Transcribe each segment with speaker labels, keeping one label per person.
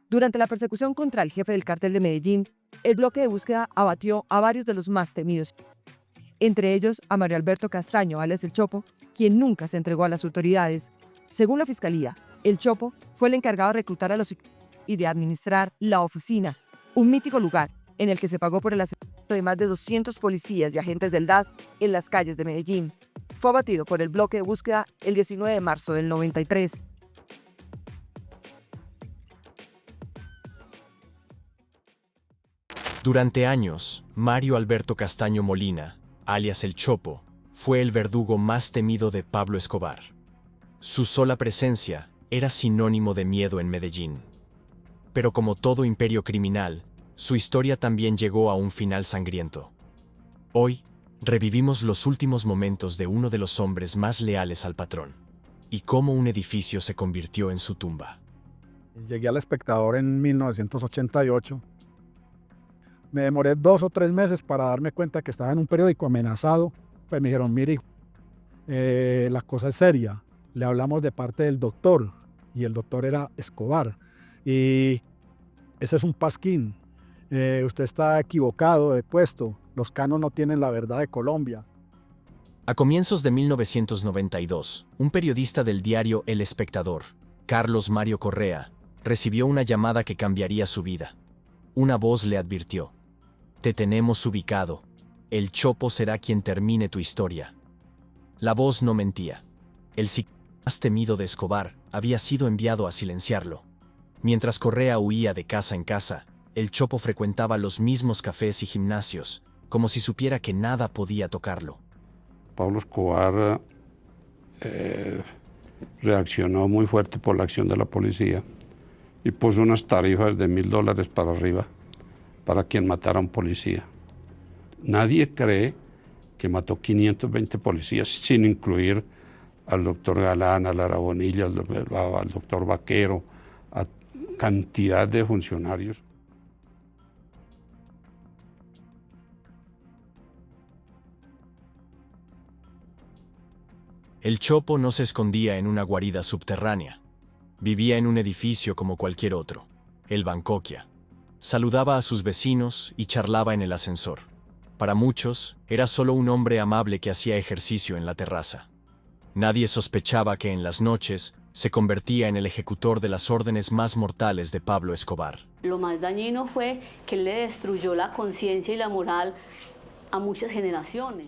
Speaker 1: Durante la persecución contra el jefe del cártel de Medellín, el bloque de búsqueda abatió a varios de los más temidos, entre ellos a Mario Alberto Castaño, alias El Chopo, quien nunca se entregó a las autoridades. Según la fiscalía, El Chopo fue el encargado de reclutar a los y de administrar La Oficina, un mítico lugar en el que se pagó por el asesinato de más de 200 policías y agentes del DAS en las calles de Medellín. Fue abatido por el bloque de búsqueda el 19 de marzo del 93.
Speaker 2: Durante años, Mario Alberto Castaño Molina, alias El Chopo, fue el verdugo más temido de Pablo Escobar. Su sola presencia era sinónimo de miedo en Medellín. Pero como todo imperio criminal, su historia también llegó a un final sangriento. Hoy, revivimos los últimos momentos de uno de los hombres más leales al patrón, y cómo un edificio se convirtió en su tumba.
Speaker 3: Llegué al Espectador en 1988. Me demoré 2 o 3 meses para darme cuenta que estaba en un periódico amenazado. Pues me dijeron, mire, la cosa es seria. Le hablamos de parte del doctor, y el doctor era Escobar. Y ese es un pasquín. Usted está equivocado de puesto. Los canos no tienen la verdad de Colombia.
Speaker 2: A comienzos de 1992, un periodista del diario El Espectador, Carlos Mario Correa, recibió una llamada que cambiaría su vida. Una voz le advirtió: «Te tenemos ubicado. El Chopo será quien termine tu historia». La voz no mentía. El psicópata más temido de Escobar había sido enviado a silenciarlo. Mientras Correa huía de casa en casa, el Chopo frecuentaba los mismos cafés y gimnasios, como si supiera que nada podía tocarlo.
Speaker 4: Pablo Escobar reaccionó muy fuerte por la acción de la policía y puso unas tarifas de $1000 para arriba para quien matara a un policía. Nadie cree que mató 520 policías, sin incluir al doctor Galán, a Lara Bonilla, al doctor Vaquero, a cantidad de funcionarios.
Speaker 2: El Chopo no se escondía en una guarida subterránea. Vivía en un edificio como cualquier otro, el Bancoquia. Saludaba a sus vecinos y charlaba en el ascensor. Para muchos, era solo un hombre amable que hacía ejercicio en la terraza. Nadie sospechaba que en las noches se convertía en el ejecutor de las órdenes más mortales de Pablo Escobar.
Speaker 5: Lo más dañino fue que él le destruyó la conciencia y la moral a muchas generaciones.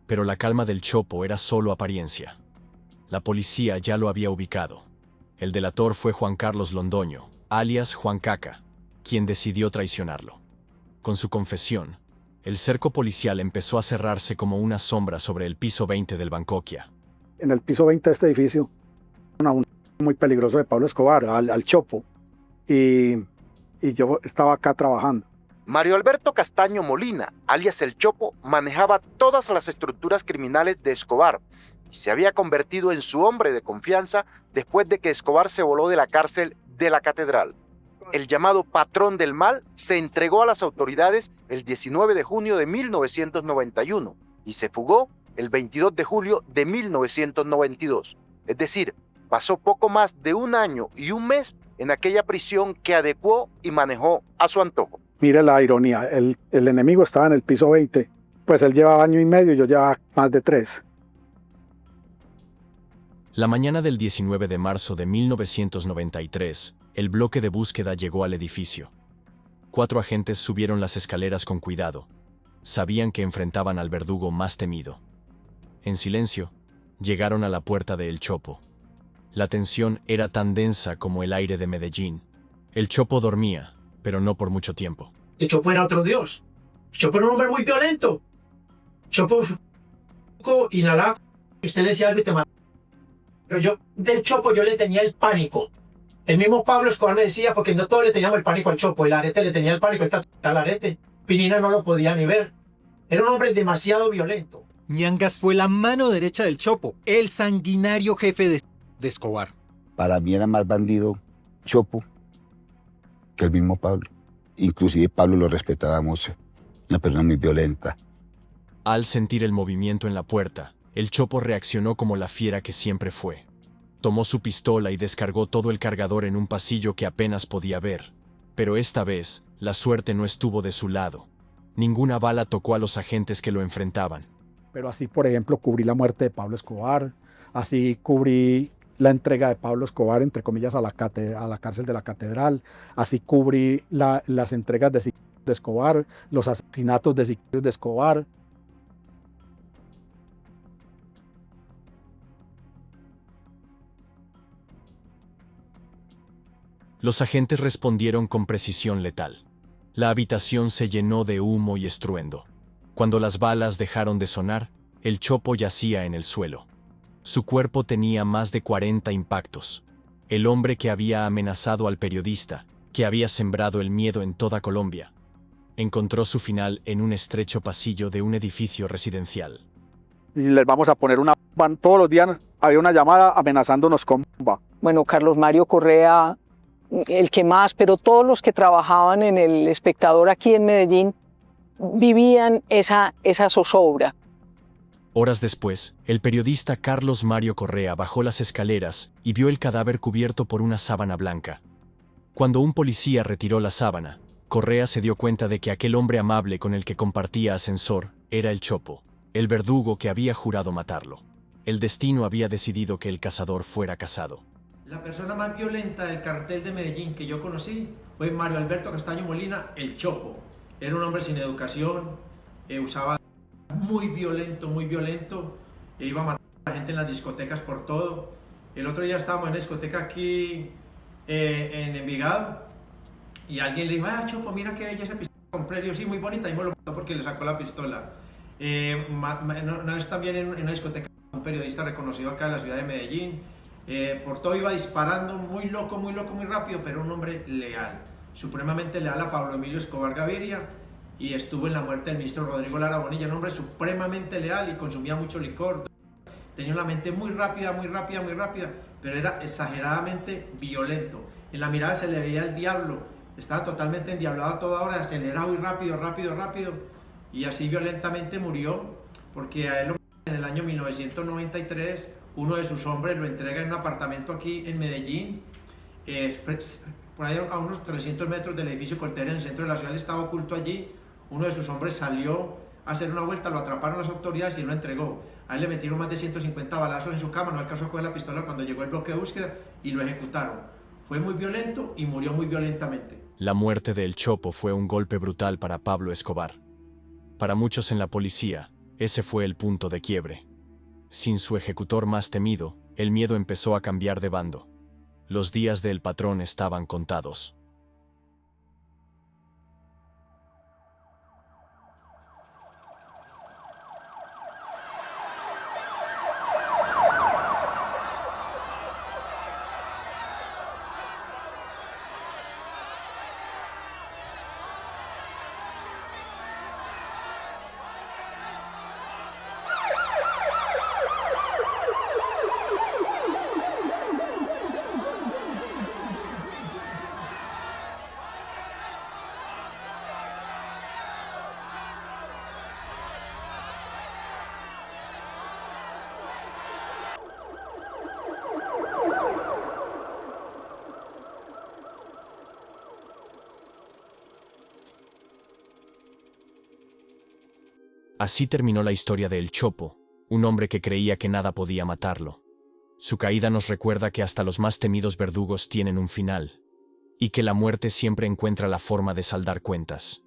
Speaker 2: Pero la calma del Chopo era solo apariencia. La policía ya lo había ubicado. El delator fue Juan Carlos Londoño, alias Juan Caca, quien decidió traicionarlo. Con su confesión, el cerco policial empezó a cerrarse como una sombra sobre el piso 20 del Bancoquia.
Speaker 3: En el piso 20 de este edificio, un muy peligroso de Pablo Escobar, al Chopo. Y yo estaba acá trabajando.
Speaker 6: Mario Alberto Castaño Molina, alias El Chopo, manejaba todas las estructuras criminales de Escobar y se había convertido en su hombre de confianza después de que Escobar se voló de la cárcel de la Catedral. El llamado patrón del mal se entregó a las autoridades el 19 de junio de 1991 y se fugó el 22 de julio de 1992. Es decir, pasó poco más de 1 año y 1 mes en aquella prisión que adecuó y manejó a su antojo.
Speaker 3: Mire la ironía, el enemigo estaba en el piso 20, pues él llevaba 1 año y medio y yo llevaba más de 3.
Speaker 2: La mañana del 19 de marzo de 1993, el bloque de búsqueda llegó al edificio. 4 agentes subieron las escaleras con cuidado. Sabían que enfrentaban al verdugo más temido. En silencio, llegaron a la puerta de El Chopo. La tensión era tan densa como el aire de Medellín. El Chopo dormía, pero no por mucho tiempo.
Speaker 7: El Chopo era otro dios. El Chopo era un hombre muy violento. El Chopo inhalaba, y usted le decía algo y te mataba. Pero del Chopo yo le tenía el pánico. El mismo Pablo Escobar me decía, porque no todos le teníamos el pánico al Chopo. El Arete le tenía el pánico, el Arete. Pinina no lo podía ni ver. Era un hombre demasiado violento.
Speaker 8: Ñangas fue la mano derecha del Chopo, el sanguinario jefe de Escobar. Para mí era más bandido Chopo que el mismo Pablo. Inclusive Pablo lo respetaba mucho, una persona muy violenta.
Speaker 2: Al sentir el movimiento en la puerta, el Chopo reaccionó como la fiera que siempre fue. Tomó su pistola y descargó todo el cargador en un pasillo que apenas podía ver. Pero esta vez, la suerte no estuvo de su lado. Ninguna bala tocó a los agentes que lo enfrentaban.
Speaker 3: Pero así, por ejemplo, cubrí la muerte de Pablo Escobar, así cubrí la entrega de Pablo Escobar, entre comillas, a la cárcel de la Catedral, así cubrí las entregas de Escobar, los asesinatos de sicarios de Escobar.
Speaker 2: Los agentes respondieron con precisión letal. La habitación se llenó de humo y estruendo. Cuando las balas dejaron de sonar, el Chopo yacía en el suelo. Su cuerpo tenía más de 40 impactos. El hombre que había amenazado al periodista, que había sembrado el miedo en toda Colombia, encontró su final en un estrecho pasillo de un edificio residencial.
Speaker 3: Y les vamos a poner una bomba. Todos los días había una llamada amenazándonos con bomba.
Speaker 9: Bueno, Carlos Mario Correa, el que más, pero todos los que trabajaban en El Espectador aquí en Medellín vivían esa zozobra.
Speaker 2: Horas después, el periodista Carlos Mario Correa bajó las escaleras y vio el cadáver cubierto por una sábana blanca. Cuando un policía retiró la sábana, Correa se dio cuenta de que aquel hombre amable con el que compartía ascensor era el Chopo, el verdugo que había jurado matarlo. El destino había decidido que el cazador fuera cazado.
Speaker 7: La persona más violenta del cartel de Medellín que yo conocí fue Mario Alberto Castaño Molina, el Chopo. Era un hombre sin educación, usaba muy violento, iba a matar a la gente en las discotecas por todo. El otro día estábamos en una discoteca aquí en Envigado y alguien le dijo: ah, Chopo, mira qué bella esa pistola que compré. Yo, sí, muy bonita, y me lo mató porque le sacó la pistola. Una vez también en una discoteca, un periodista reconocido acá en la ciudad de Medellín, por todo iba disparando, muy loco, muy rápido, pero un hombre leal, supremamente leal a Pablo Emilio Escobar Gaviria, y estuvo en la muerte del ministro Rodrigo Lara Bonilla, un hombre supremamente leal y consumía mucho licor, tenía una mente muy rápida, pero era exageradamente violento. En la mirada se le veía el diablo, estaba totalmente endiablado a toda hora, acelerado y rápido, y así violentamente murió, porque a él en el año 1993 uno de sus hombres lo entrega en un apartamento aquí en Medellín, por ahí a unos 300 metros del edificio Colter, en el centro de la ciudad. Él estaba oculto allí. Uno de sus hombres salió a hacer una vuelta, lo atraparon las autoridades y lo entregó. A él le metieron más de 150 balazos en su cama, no alcanzó a coger la pistola cuando llegó el bloque de búsqueda y lo ejecutaron. Fue muy violento y murió muy violentamente.
Speaker 2: La muerte del Chopo fue un golpe brutal para Pablo Escobar. Para muchos en la policía, ese fue el punto de quiebre. Sin su ejecutor más temido, el miedo empezó a cambiar de bando. Los días del patrón estaban contados. Así terminó la historia de El Chopo, un hombre que creía que nada podía matarlo. Su caída nos recuerda que hasta los más temidos verdugos tienen un final, y que la muerte siempre encuentra la forma de saldar cuentas.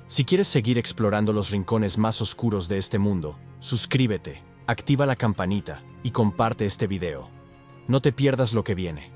Speaker 2: Si quieres seguir explorando los rincones más oscuros de este mundo, suscríbete, activa la campanita y comparte este video. No te pierdas lo que viene.